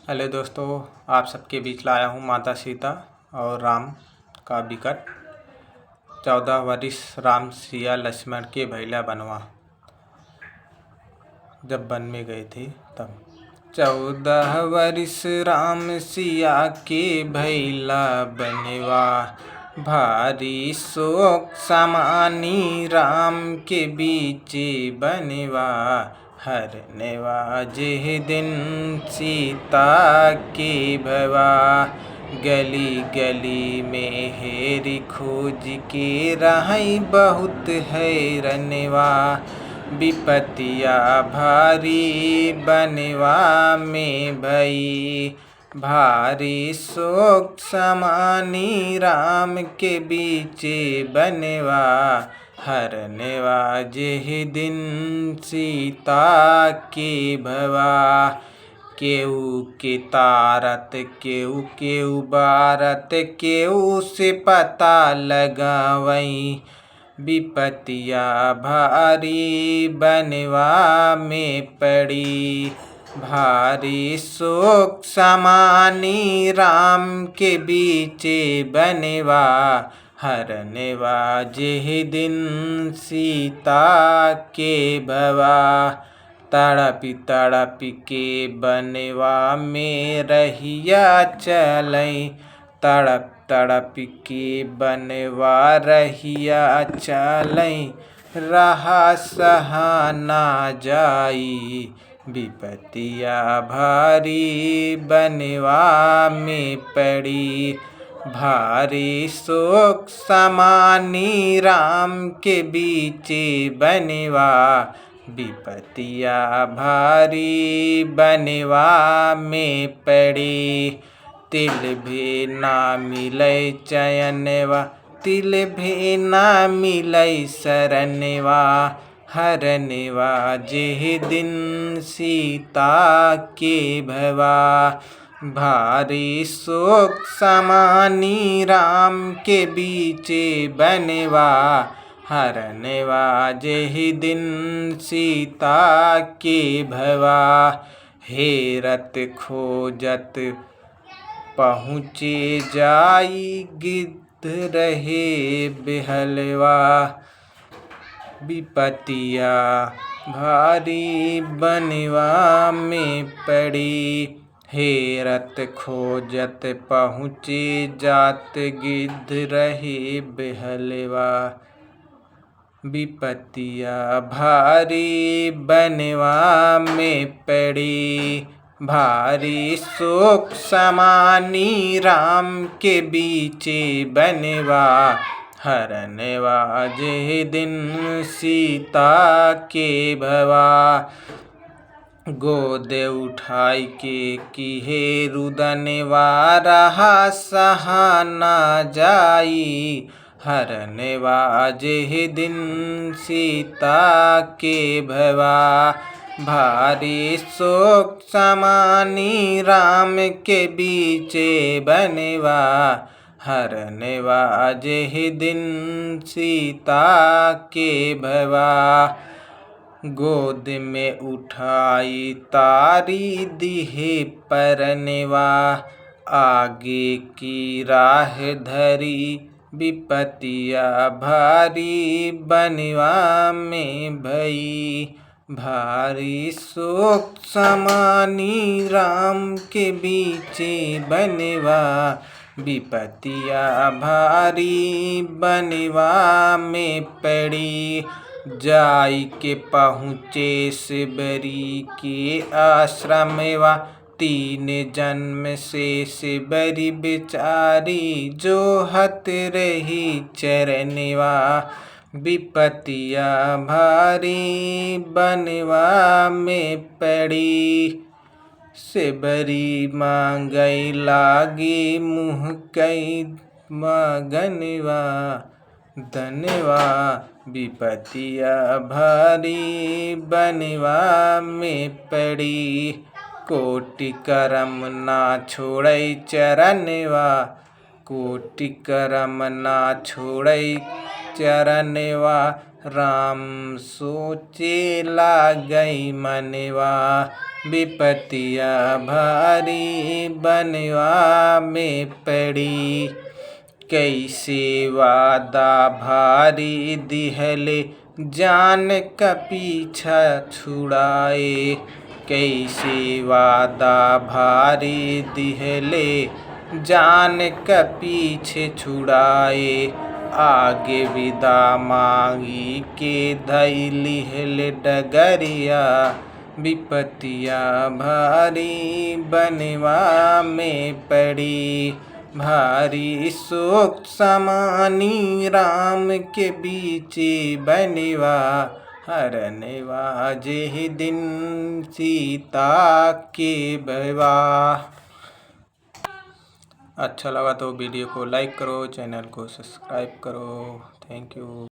Hello दोस्तों, आप सबके बीच लाया हूँ माता सीता और राम का विकट 14 वर्ष राम सिया लक्ष्मण के भैला बनवा। जब वन में गए थे तब 14 वर्ष राम सिया के भैला बनवा, भारी शोक समानी राम के बीच बनवा। हरनेवा जेह दिन सीता के भवा, गली गली में हेरी खोज के रही बहुत हैरनवा। विपतिया भारी बनवा में भई, भारी शोक समानी राम के बीच बनवा। हरनेवा जेह दिन सीता के भवा, केहू के तारत केहू केहू बारत केहू से पता लगावई। विपतिया भारी बनवा में पड़ी, भारी शोक समानी राम के बीच बनवा। हरनेवा जेह दिन सीता के भवा, तड़पी तड़पी के बनवा में रहिया चलई। तड़प तड़प के बनवा रहिया चलई, रहा सहा ना जाई। विपतिया भारी बनवा में पड़ी, भारी शोक समानी राम के बीच बनवा। विपतिया भारी बनवा में पड़ी, तिल भी ना मिलै चयनवा, तिल भी ना मिलै शरणवा। हरनेवा जेह दिन सीता के भवा, भारी शोक समानी राम के बीच बनवा। हरनेवा जेह दिन सीता के भवा, हेरत खोजत पहुँचे जाई गिद्ध रहे बेहलवा। विपतिया भारी बनवा में पड़ी, हेरत खोजत पहुँचे जात गिद्ध रहे बेहलवा। विपतिया भारी बनवा में पड़ी, भारी शोक समानी राम के बीच बनवा। हरनेवा जेह दिन सीता के भवा, गोद उठाई के किहे रुदनवा रहा सहा ना जाई। हरनेवा जेह दिन सीता के भवा, भारी शोक समानी राम के बीच बनवा। हरनेवा जेह दिन सीता के भवा, गोद में उठाई तारी दिहे परनवा। आगे की राह धरी विपतिया भारी बनवा में भई, भारी शोक समानी राम के बीच बनवा। विपतिया भारी बनवा में पड़ी, जाई के पहुँचे शिवरी के आश्रमवा। 3 जन्म से शिवरी बेचारी जोहत रही चरणवा। विपतिया भारी बनवा में पड़ी, शिवरी मांगई लागी मुँह कई मगनवा। धनवा विपतिया भारी बनवा में पड़ी, कोटि करम ना छोड़ई चरणवा। कोटि करम ना छोड़ई चरणवा, राम सोचे लागई मनवा, विपतिया भारी बनवा में पड़ी। कैसे वादा भारी दिहले, जान का पीछा छुड़ाए। कैसे वादा भारी दिहले, जान का पीछे छुड़ाए। आगे विदा मांगी के धैली हेले डगरिया, विपतिया भारी बनवा में पड़ी। भारी शोक समानी राम के बीचे बनवा, हरनवा जे दिन सीता के विवाह। अच्छा लगा तो वीडियो को लाइक करो, चैनल को सब्सक्राइब करो। Thank you.